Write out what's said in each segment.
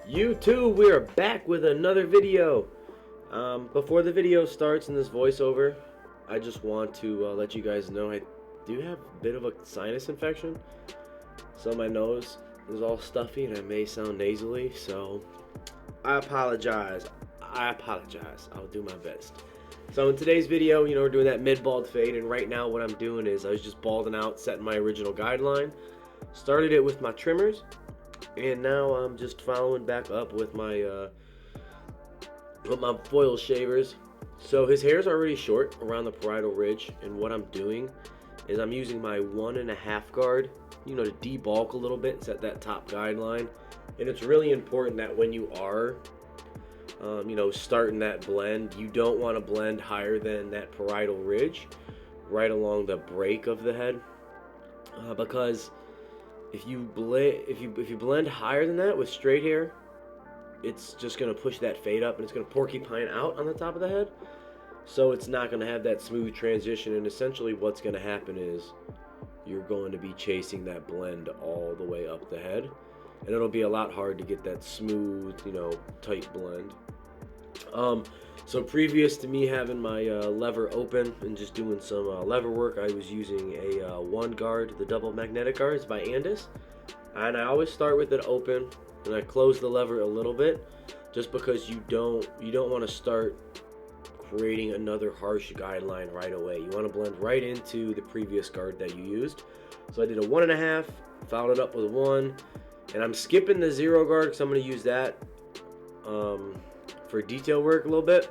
YouTube, we are back with another video. Before the video starts in this voiceover, I just want to let you guys know I do have a bit of a sinus infection. So my nose is all stuffy and I may sound nasally, so I apologize. I'll do my best. So in today's video, we're doing that mid-bald fade, and right now what I'm doing is I was just balding out, setting my original guideline. Started it with my trimmers, and now I'm just following back up with my foil shavers. So his hair's already short around the parietal ridge, and what I'm doing is I'm using my 1.5 guard, to debulk a little bit, set that top guideline. And it's really important that when you are starting that blend, you don't want to blend higher than that parietal ridge, right along the break of the head, because if you blend higher than that with straight hair, it's just going to push that fade up and it's going to porcupine out on the top of the head. So it's not going to have that smooth transition, and essentially what's going to happen is you're going to be chasing that blend all the way up the head, and it'll be a lot hard to get that smooth, tight blend. So previous to me having my lever open and just doing some lever work, I was using a 1 guard, the double magnetic guards by Andis, and I always start with it open and I close the lever a little bit, just because you don't want to start creating another harsh guideline right away. You want to blend right into the previous guard that you used. So I did a 1.5, followed it up with a 1, and I'm skipping the 0 guard because I'm going to use that for detail work a little bit.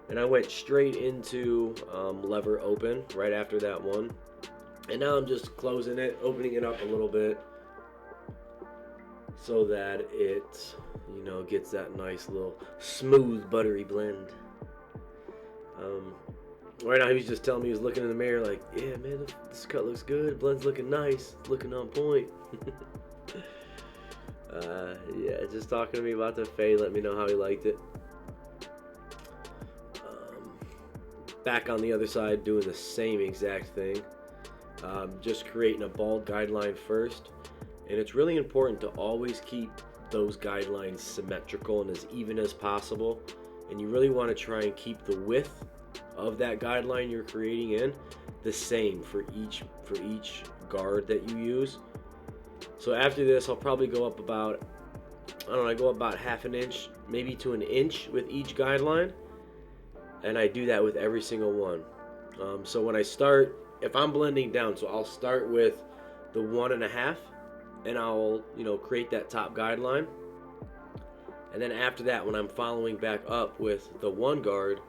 And I went straight into lever open right after that one, and now I'm just closing it, opening it up a little bit so that it gets that nice little smooth buttery blend. Right now he was just telling me, he was looking in the mirror like, yeah man, this cut looks good, blend's looking nice, looking on point. Yeah, just talking to me about the fade, let me know how he liked it. Back on the other side, doing the same exact thing, just creating a bald guideline first. And it's really important to always keep those guidelines symmetrical and as even as possible, and you really want to try and keep the width of that guideline you're creating in the same for each guard that you use. So after this, I'll probably go up about, I go about half an inch, maybe to an inch with each guideline, and I do that with every single one. So when I start, if I'm blending down, so I'll start with the 1.5, and I'll create that top guideline, and then after that, when I'm following back up with the 1 guard,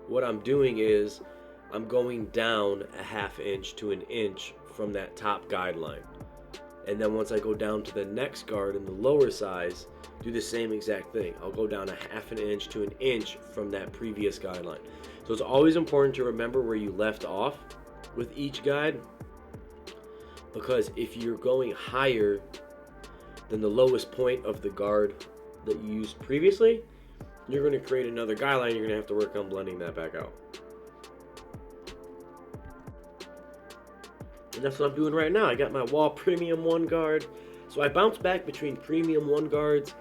what I'm doing is I'm going down a half inch to an inch from that top guideline. And then once I go down to the next guard in the lower size, do the same exact thing. I'll go down a half an inch to an inch from that previous guideline. So it's always important to remember where you left off with each guide, because if you're going higher than the lowest point of the guard that you used previously, you're going to create another guideline. You're going to have to work on blending that back out. And that's what I'm doing right now. I got my Wall Premium 1 guard. So I bounce back between Premium 1 guards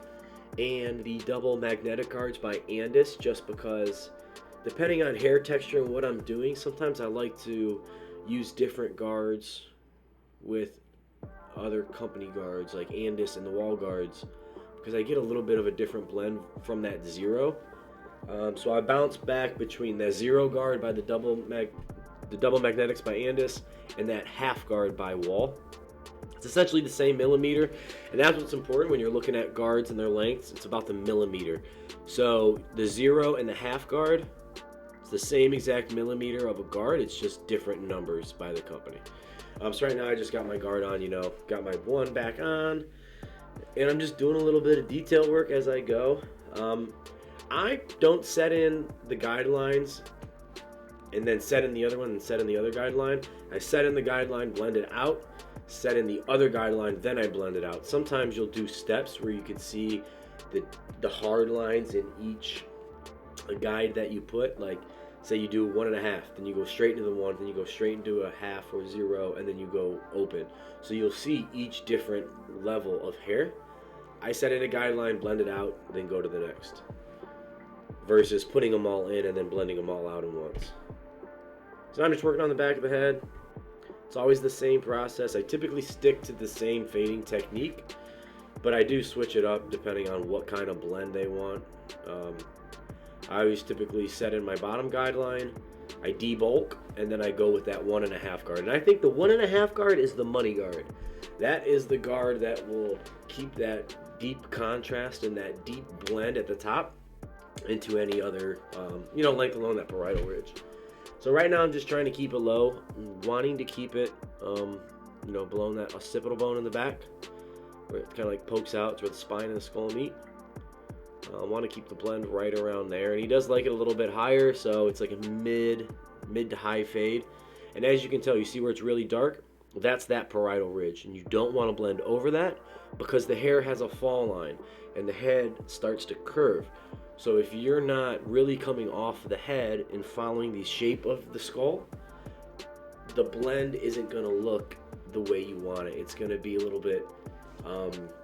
and the double magnetic guards by Andis, just because depending on hair texture and what I'm doing, sometimes I like to use different guards with other company guards like Andis and the Wall guards, because I get a little bit of a different blend from that 0. So I bounce back between that 0 guard by the double magnetics by Andis and that half guard by Wall. It's essentially the same millimeter, and that's what's important when you're looking at guards and their lengths. It's about the millimeter. So the 0 and the half guard, it's the same exact millimeter of a guard, it's just different numbers by the company. So right now I just got my guard on, got my 1 back on, and I'm just doing a little bit of detail work as I go. I don't set in the guidelines and then set in the other one and set in the other guideline. I set in the guideline, blend it out, set in the other guideline, then I blend it out. Sometimes you'll do steps where you can see the hard lines in each guide that you put. Like, say you do 1.5, then you go straight into the 1, then you go straight into a half or 0, and then you go open. So you'll see each different level of hair. I set in a guideline, blend it out, then go to the next. Versus putting them all in and then blending them all out at once. So I'm just working on the back of the head. It's always the same process. I typically stick to the same fading technique, but I do switch it up depending on what kind of blend they want. I always typically set in my bottom guideline, I debulk, and then I go with that 1.5 guard. And I think the 1.5 guard is the money guard. That is the guard that will keep that deep contrast and that deep blend at the top into any other, length along that parietal ridge. So right now I'm just trying to keep it low, wanting to keep it, below that occipital bone in the back, where it kind of like pokes out to where the spine and the skull meet. I want to keep the blend right around there, and he does like it a little bit higher, so it's like a mid to high fade. And as you can tell, you see where it's really dark? That's that parietal ridge, and you don't want to blend over that because the hair has a fall line and the head starts to curve. So if you're not really coming off the head and following the shape of the skull, the blend isn't going to look the way you want it. It's going to be a little bit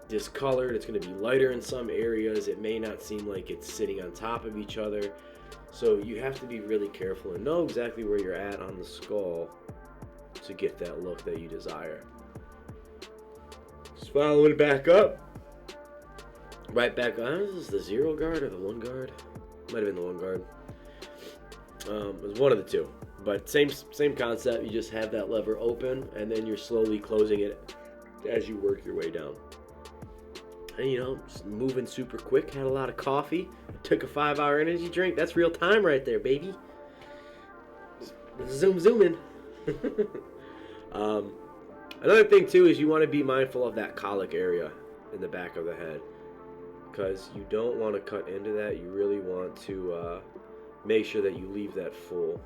discolored. It's going to be lighter in some areas. It may not seem like it's sitting on top of each other. So you have to be really careful and know exactly where you're at on the skull to get that look that you desire. Just following it back up. Right back on. Is this the 0 guard or the 1 guard? Might have been the 1 guard. It was one of the two. But same concept. You just have that lever open and then you're slowly closing it as you work your way down. And just moving super quick. Had a lot of coffee. Took a 5-hour energy drink. That's real time right there, baby. Zooming. Another thing too is you want to be mindful of that cowlick area in the back of the head, because you don't want to cut into that. You really want to make sure that you leave that full.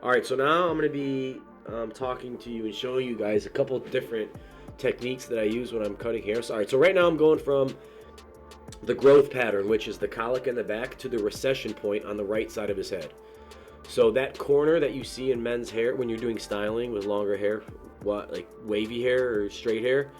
Alright, so now I'm going to be talking to you and showing you guys a couple different techniques that I use when I'm cutting hair. So right now I'm going from the growth pattern, which is the cowlick in the back, to the recession point on the right side of his head. So that corner that you see in men's hair when you're doing styling with longer hair, like wavy hair or straight hair,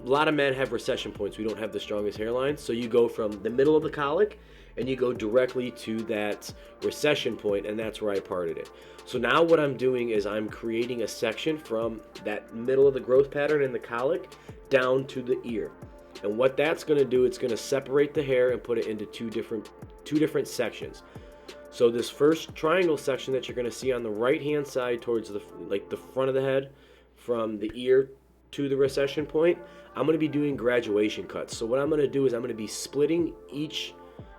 a lot of men have recession points. We don't have the strongest hairline, so you go from the middle of the cowlick and you go directly to that recession point, and that's where I parted it. So now what I'm doing is I'm creating a section from that middle of the growth pattern in the cowlick down to the ear. And what that's going to do, it's going to separate the hair and put it into two different sections. So this first triangle section that you're going to see on the right hand side towards the front of the head, from the ear to the recession point, I'm going to be doing graduation cuts. So what I'm going to do is I'm going to be splitting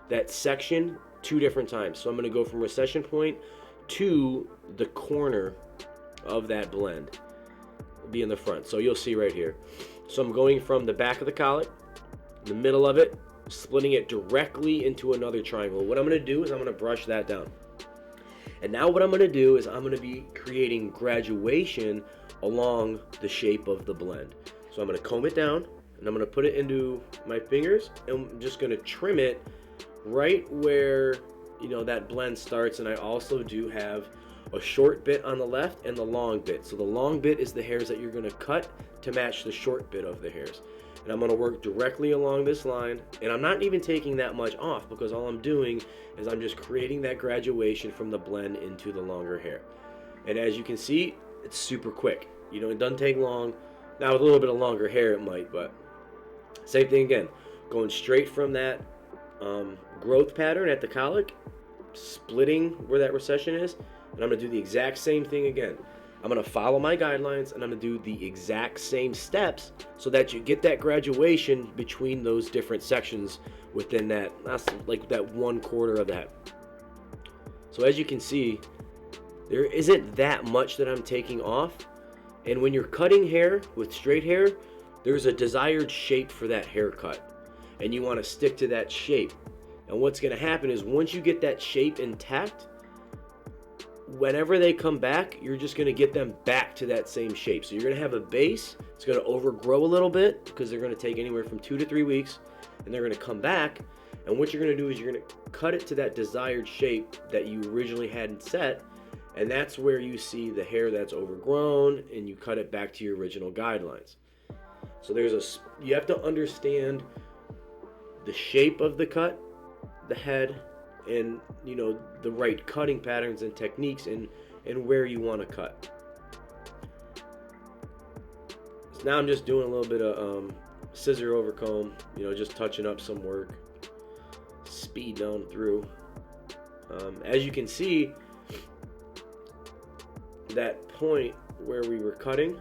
that section 2 different times. So I'm going to go from recession point to the corner of that blend. It'll be in the front. So you'll see right here. So I'm going from the back of the cowlick, the middle of it, splitting it directly into another triangle. What I'm going to do is I'm going to brush that down. And now what I'm going to do is I'm going to be creating graduation along the shape of the blend. So I'm going to comb it down and I'm going to put it into my fingers, and I'm just going to trim it right where that blend starts. And I also do have a short bit on the left and the long bit. So the long bit is the hairs that you're going to cut to match the short bit of the hairs. And I'm going to work directly along this line, and I'm not even taking that much off, because all I'm doing is I'm just creating that graduation from the blend into the longer hair. And as you can see, it's super quick. It doesn't take long. Now with a little bit of longer hair it might, but same thing again. Going straight from that growth pattern at the cowlick, splitting where that recession is, and I'm going to do the exact same thing again. I'm going to follow my guidelines, and I'm going to do the exact same steps so that you get that graduation between those different sections within that's like that 1/4 of that. So as you can see, there isn't that much that I'm taking off. And when you're cutting hair with straight hair, there's a desired shape for that haircut, and you want to stick to that shape. And what's going to happen is once you get that shape intact, whenever they come back, you're just going to get them back to that same shape. So you're going to have a base. It's going to overgrow a little bit because they're going to take anywhere from 2 to 3 weeks, and they're going to come back. And what you're going to do is you're going to cut it to that desired shape that you originally hadn't set, and that's where you see the hair that's overgrown, and you cut it back to your original guidelines. So you have to understand the shape of the cut, the head, and the right cutting patterns and techniques, and where you want to cut. So now I'm just doing a little bit of scissor over comb, just touching up some work, speed down through. As you can see, that point where we were cutting,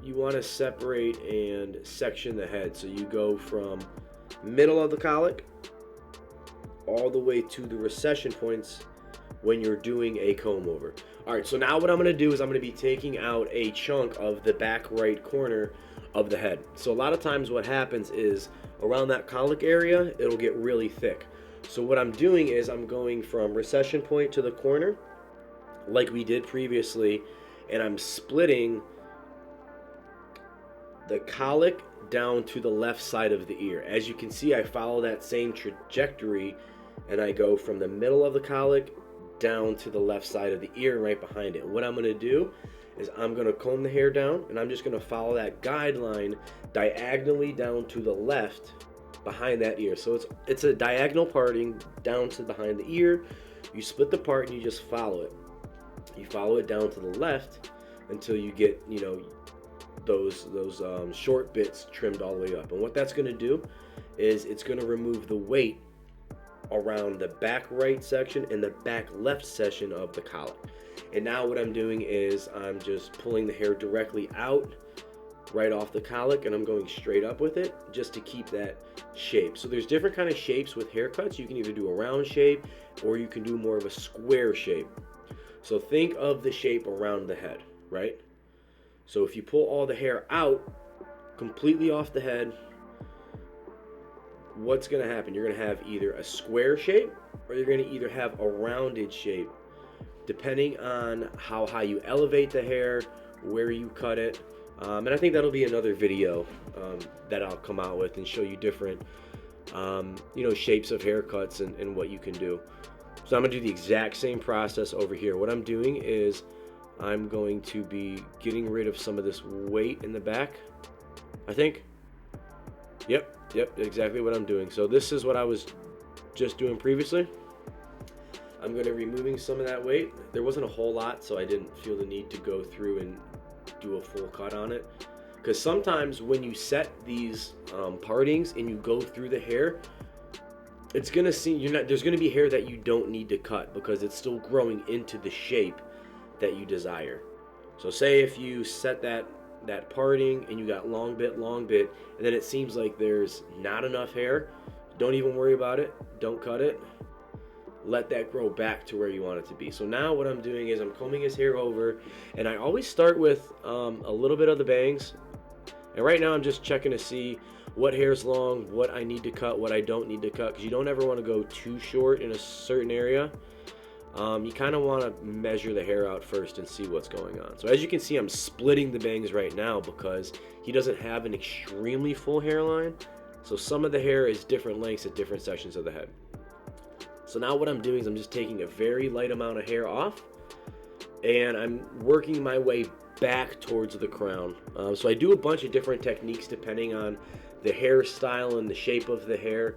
you want to separate and section the head. So you go from middle of the cowlick all the way to the recession points when you're doing a comb over. All right, so now what I'm going to do is I'm going to be taking out a chunk of the back right corner of the head. So a lot of times what happens is around that cowlick area, it'll get really thick. So what I'm doing is I'm going from recession point to the corner like we did previously, and I'm splitting the cowlick down to the left side of the ear. As you can see, I follow that same trajectory, and I go from the middle of the cowlick down to the left side of the ear and right behind it. What I'm going to do is I'm going to comb the hair down, and I'm just going to follow that guideline diagonally down to the left behind that ear. So it's a diagonal parting down to behind the ear. You split the part and you just follow it. You follow it down to the left until you get those short bits trimmed all the way up. And what that's going to do is it's going to remove the weight around the back right section and the back left section of the cowlick. And now what I'm doing is I'm just pulling the hair directly out right off the cowlick, and I'm going straight up with it just to keep that shape. So there's different kind of shapes with haircuts. You can either do a round shape or you can do more of a square shape. So think of the shape around the head, right? So if you pull all the hair out completely off the head, what's going to happen? You're going to have either a square shape or you're going to either have a rounded shape, depending on how high you elevate the hair, where you cut it. And I think that'll be another video that I'll come out with and show you different shapes of haircuts and what you can do. So I'm going to do the exact same process over here. What I'm doing is I'm going to be getting rid of some of this weight in the back, I think. Yep, exactly what I'm doing. So this is what I was just doing previously. I'm going to be removing some of that weight. There wasn't a whole lot, so I didn't feel the need to go through and do a full cut on it. Because sometimes when you set these partings and you go through the hair, it's going to seem there's going to be hair that you don't need to cut because it's still growing into the shape that you desire. So say if you set that parting and you got long bit, and then it seems like there's not enough hair, don't even worry about it. Don't cut it. Let that grow back to where you want it to be. So now what I'm doing is I'm combing his hair over, and I always start with a little bit of the bangs. And right now I'm just checking to see what hair's long, what I need to cut, what I don't need to cut, because you don't ever want to go too short in a certain area. You kind of want to measure the hair out first and see what's going on. So as you can see, I'm splitting the bangs right now because he doesn't have an extremely full hairline. So some of the hair is different lengths at different sections of the head. So now what I'm doing is I'm just taking a very light amount of hair off, and I'm working my way back towards the crown. So I do a bunch of different techniques depending on the hairstyle and the shape of the hair.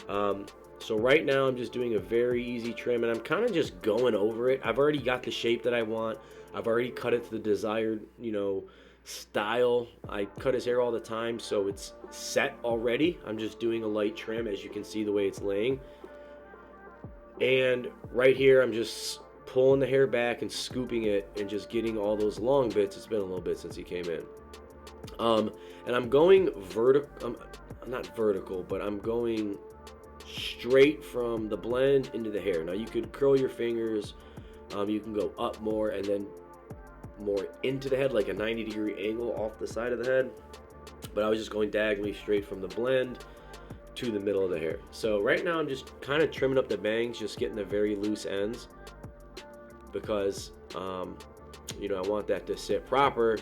So right now I'm just doing a very easy trim, and I'm kind of just going over it. I've already got the shape that I want. I've already cut it to the desired, style. I cut his hair all the time, so it's set already. I'm just doing a light trim, as you can see the way it's laying. And right here I'm just pulling the hair back and scooping it and just getting all those long bits. It's been a little bit since he came in. And I'm going vertical. I'm not vertical, but I'm going straight from the blend into the hair. Now you could curl your fingers, you can go up more and then more into the head, like a 90-degree angle off the side of the head, but I was just going diagonally straight from the blend to the middle of the hair. So right now I'm just kind of trimming up the bangs, just getting the very loose ends, because I want that to sit proper,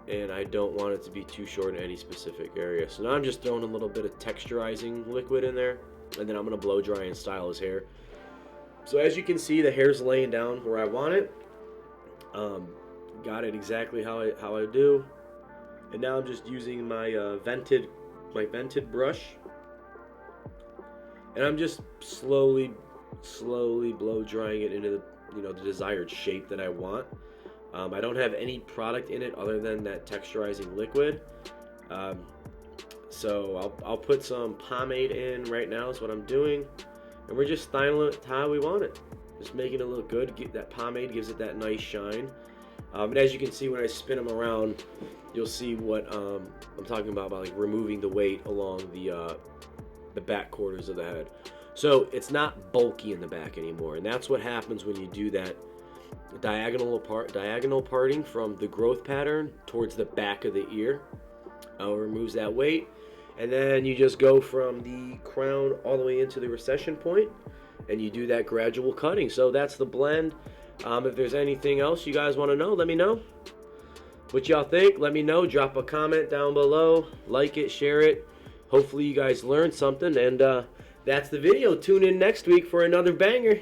and I don't want it to be too short in any specific area. So now I'm just throwing a little bit of texturizing liquid in there, and then I'm going to blow dry and style his hair. So as you can see, the hair's laying down where I want it. Got it exactly how I do. And now I'm just using my vented my vented brush, and I'm just slowly blow drying it into the desired shape that I want. I don't have any product in it other than that texturizing liquid. So I'll put some pomade in right now is what I'm doing, and we're just styling it how we want it, just making it look good. That pomade gives it that nice shine, and as you can see when I spin them around, you'll see what I'm talking about like removing the weight along the back quarters of the head. So it's not bulky in the back anymore, and that's what happens when you do that diagonal parting from the growth pattern towards the back of the ear. Removes that weight, and then you just go from the crown all the way into the recession point, and you do that gradual cutting. So that's the blend. If there's anything else you guys want to know, let me know. What y'all think? Let me know. Drop a comment down below. Like it, share it. Hopefully you guys learned something, and that's the video. Tune in next week for another banger.